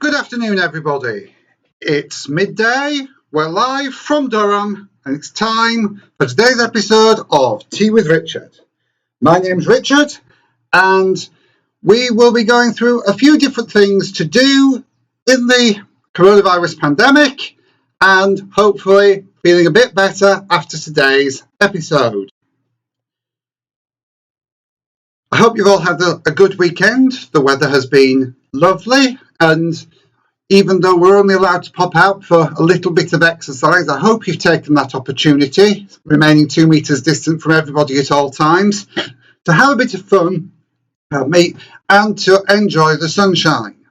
Good afternoon, everybody. It's midday, we're live from Durham, and it's time for today's episode of Tea with Richard. My name's Richard, and we will be going through a few different things to do in the coronavirus pandemic, and hopefully feeling a bit better after today's episode. I hope you've all had a good weekend. The weather has been lovely, and even though we're only allowed to pop out for a little bit of exercise, I hope you've taken that opportunity, remaining 2 meters distant from everybody at all times, to have a bit of fun, and to enjoy the sunshine.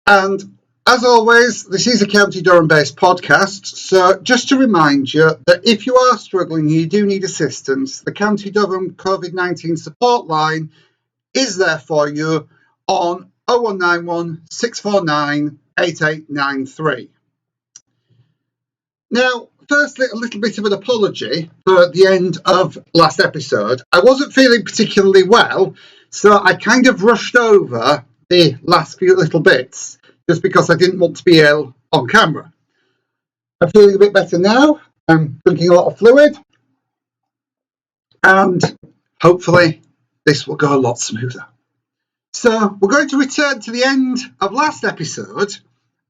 And as always, this is a County Durham based podcast, so just to remind you that if you are struggling and you do need assistance, the County Durham COVID-19 support line is there for you on 0191 649 8893. Now, firstly, a little bit of an apology for the end of last episode. I wasn't feeling particularly well, so I kind of rushed over the last few little bits just because I didn't want to be ill on camera. I'm feeling a bit better now. I'm drinking a lot of fluid, and hopefully this will go a lot smoother. So we're going to return to the end of last episode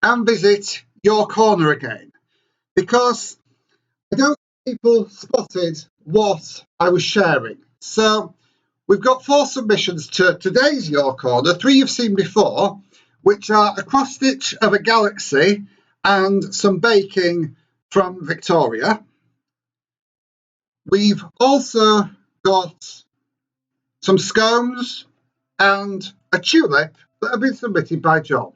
and visit your corner again, because I don't think people spotted what I was sharing. So we've got 4 submissions to today's Your Corner, 3 you've seen before, which are a cross-stitch of a galaxy and some baking from Victoria. We've also got some scones and a tulip that have been submitted by John.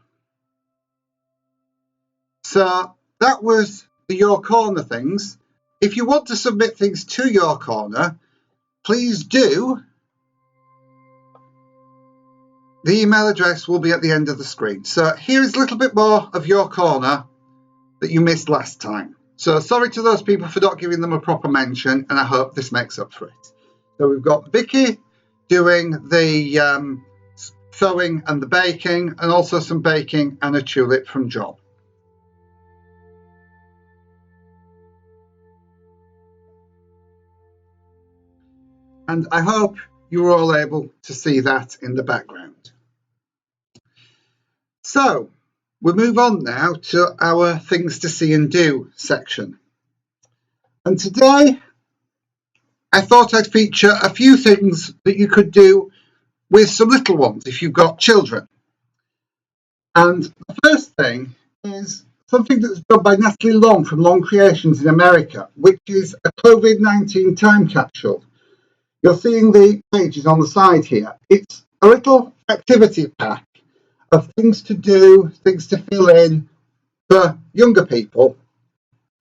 So that was the Your Corner things. If you want to submit things to Your Corner, please do. The email address will be at the end of the screen. So here is a little bit more of Your Corner that you missed last time. So sorry to those people for not giving them a proper mention, and I hope this makes up for it. So we've got Vicky doing the sewing and the baking, and also some baking and a tulip from John. And I hope you were all able to see that in the background. So we move on now to our things to see and do section. And today I thought I'd feature a few things that you could do with some little ones if you've got children. And the first thing is something that's done by Natalie Long from Long Creations in America, which is a COVID-19 time capsule. You're seeing the pages on the side here. It's a little activity pack of things to do, things to fill in for younger people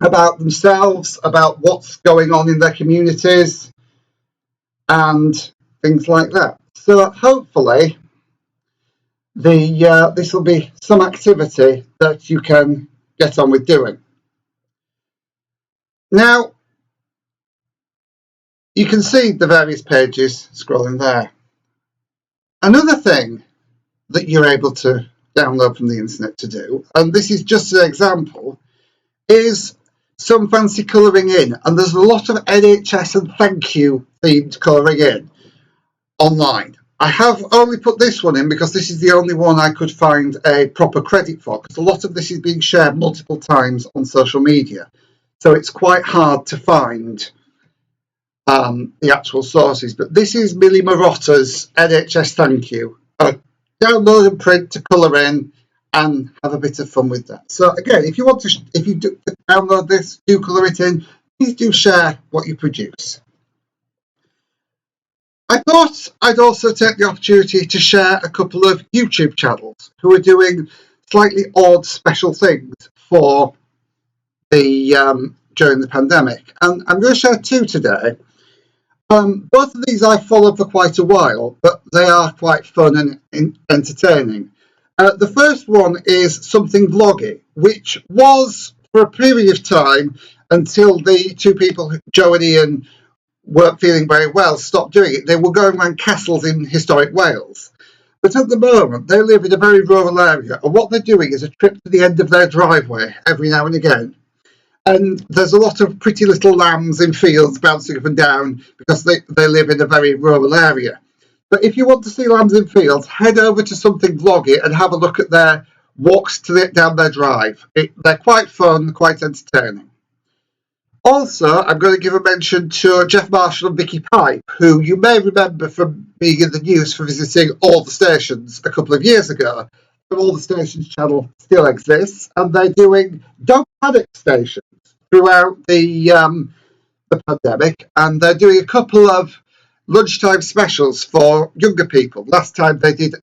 about themselves, about what's going on in their communities, and things like that. So hopefully this will be some activity that you can get on with doing. Now, you can see the various pages scrolling there. Another thing that you're able to download from the internet to do, and this is just an example, is some fancy colouring in. And there's a lot of NHS and thank you themed colouring in online. I have only put this one in because this is the only one I could find a proper credit for, because a lot of this is being shared multiple times on social media. So it's quite hard to find the actual sources. But this is Millie Marotta's NHS Thank You. Download and print to colour in and have a bit of fun with that. So again, if you do download this, do colour it in, please do share what you produce. I thought I'd also take the opportunity to share a couple of YouTube channels who are doing slightly odd special things for the during the pandemic. And I'm going to share 2 today. Both of these I've followed for quite a while, but they are quite fun and entertaining. The first one is Something Vloggy, which was for a period of time until the 2 people, Joe and Ian, weren't feeling very well, stopped doing it. They were going around castles in historic Wales. But at the moment, they live in a very rural area, and what they're doing is a trip to the end of their driveway every now and again. And there's a lot of pretty little lambs in fields bouncing up and down because they live in a very rural area. But if you want to see lambs in fields, head over to Something Vloggy and have a look at their walks down their drive. They're quite fun, quite entertaining. Also, I'm going to give a mention to Jeff Marshall and Vicky Pipe, who you may remember from being in the news for visiting All the Stations a couple of years ago. The All the Stations channel still exists, and they're doing Don't Panic stations throughout the pandemic, and they're doing a couple of lunchtime specials for younger people. Last time they did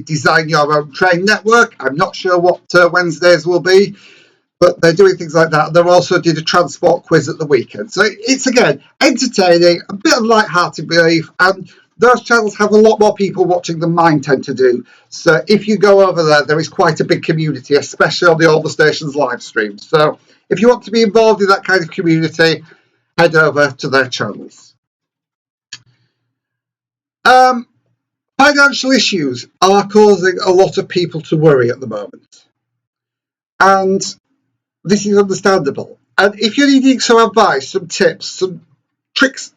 Design Your Own Train Network. I'm not sure what Wednesdays will be, but they're doing things like that. They also did a transport quiz at the weekend. So it's, again, entertaining, a bit of light-hearted belief, and those channels have a lot more people watching than mine tend to do. So if you go over there, there is quite a big community, especially on the All the Stations live stream. So if you want to be involved in that kind of community, head over to their channels. Financial issues are causing a lot of people to worry at the moment. And this is understandable. And if you're needing some advice, some tips, some tricks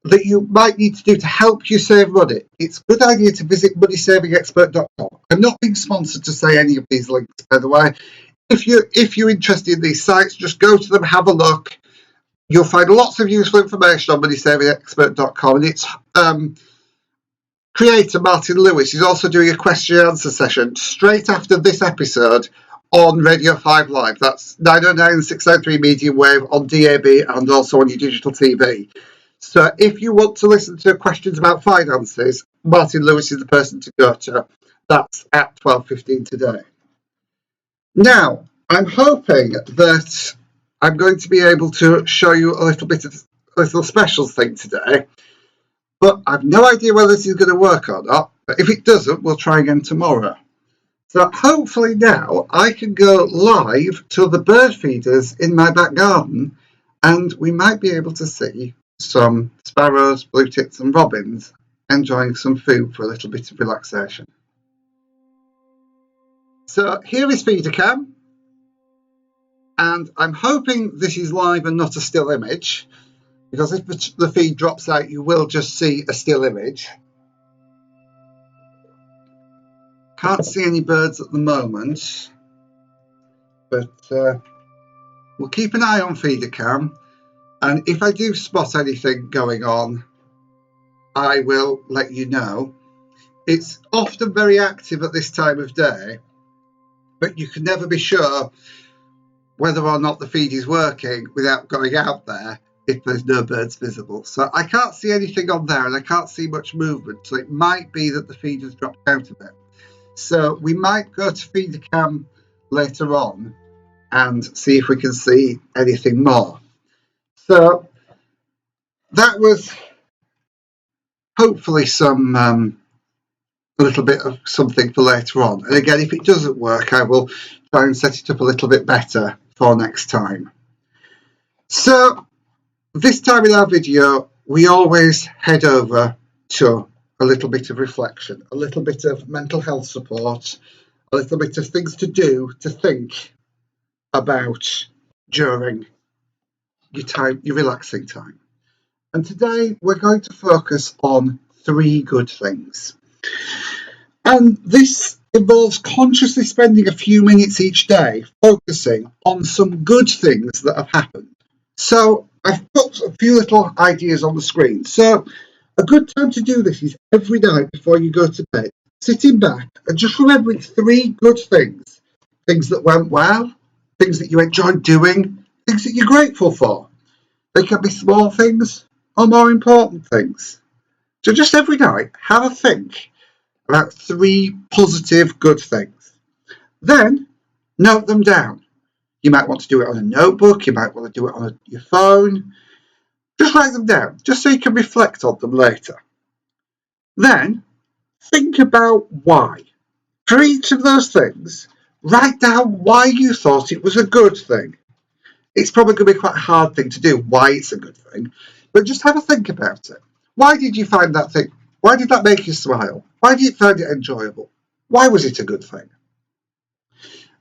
that you might need to do to help you save money, it's a good idea to visit moneysavingexpert.com. I'm not being sponsored to say any of these links, by the way. If you're interested in these sites, just go to them, have a look. You'll find lots of useful information on moneysavingexpert.com. And its creator, Martin Lewis, is also doing a question and answer session straight after this episode on Radio 5 Live. That's 909 693 medium wave on DAB and also on your digital TV. So if you want to listen to questions about finances, Martin Lewis is the person to go to. That's at 12:15 today. Now, I'm hoping that I'm going to be able to show you a little specials thing today, but I've no idea whether this is going to work or not. But if it doesn't, we'll try again tomorrow. So hopefully now I can go live to the bird feeders in my back garden, and we might be able to see some sparrows, blue tits and robins enjoying some food for a little bit of relaxation. So here is FeederCam, and I'm hoping this is live and not a still image, because if the feed drops out, you will just see a still image. Can't see any birds at the moment, but we'll keep an eye on FeederCam, and if I do spot anything going on, I will let you know. It's often very active at this time of day, but you can never be sure whether or not the feed is working without going out there if there's no birds visible. So I can't see anything on there, and I can't see much movement, so it might be that the feed has dropped out a bit. So we might go to FeederCam later on and see if we can see anything more. So that was hopefully a little bit of something for later on. And again, if it doesn't work, I will try and set it up a little bit better for next time. So this time in our video, we always head over to a little bit of reflection, a little bit of mental health support, a little bit of things to do, to think about during your relaxing time. And today we're going to focus on 3 good things. And this involves consciously spending a few minutes each day focusing on some good things that have happened. So I've put a few little ideas on the screen. So a good time to do this is every night before you go to bed, sitting back and just remembering 3 good things. Things that went well, things that you enjoyed doing, things that you're grateful for. They can be small things or more important things. So just every night, have a think about 3 positive good things. Then note them down. You might want to do it on a notebook, you might want to do it on your phone. Just write them down, just so you can reflect on them later. Then think about why. For each of those things, write down why you thought it was a good thing. It's probably going to be quite a hard thing to do, why it's a good thing, but just have a think about it. Why did you find that thing? Why did that make you smile? Why did you find it enjoyable? Why was it a good thing?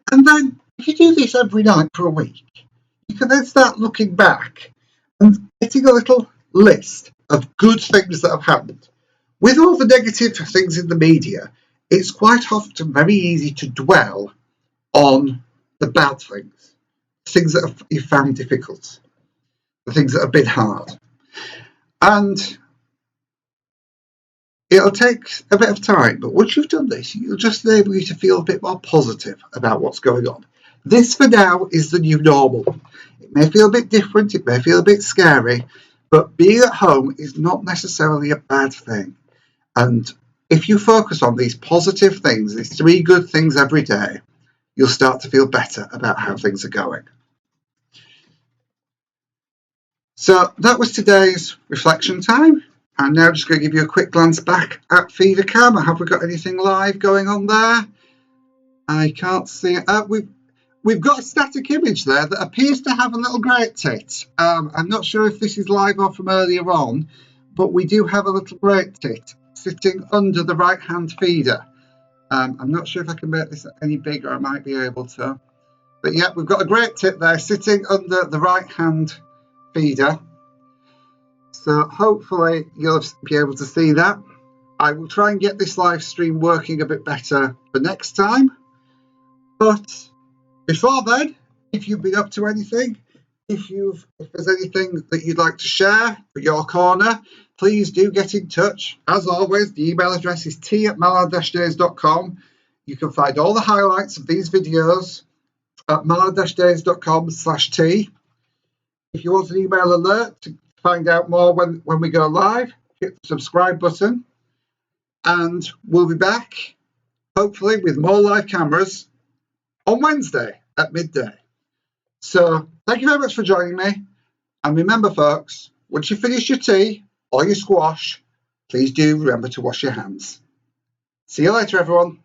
And then, if you do this every night for a week, you can then start looking back and getting a little list of good things that have happened. With all the negative things in the media, it's quite often very easy to dwell on the bad things that you found difficult, the things that have been hard. And it'll take a bit of time, but once you've done this, it'll just enable you to feel a bit more positive about what's going on. This, for now, is the new normal. It may feel a bit different, it may feel a bit scary, but being at home is not necessarily a bad thing. And if you focus on these positive things, these 3 good things every day, you'll start to feel better about how things are going. So that was today's reflection time. I'm now just going to give you a quick glance back at Feeder Cam. Have we got anything live going on there? I can't see it. We've got a static image there that appears to have a little great tit. I'm not sure if this is live or from earlier on, but we do have a little great tit sitting under the right-hand feeder. I'm not sure if I can make this any bigger. I might be able to. But yeah, we've got a great tit there sitting under the right-hand feeder. So hopefully you'll be able to see that. I will try and get this live stream working a bit better for next time. But before then, if you've been up to anything, if there's anything that you'd like to share for your corner, please do get in touch. As always, the email address is t@mallard-days.com. You can find all the highlights of these videos at mallard-days.com/t. If you want an email alert to find out more when we go live, hit the subscribe button. And we'll be back, hopefully, with more live cameras on Wednesday at midday. So thank you very much for joining me. And remember, folks, once you finish your tea or your squash, please do remember to wash your hands. See you later, everyone.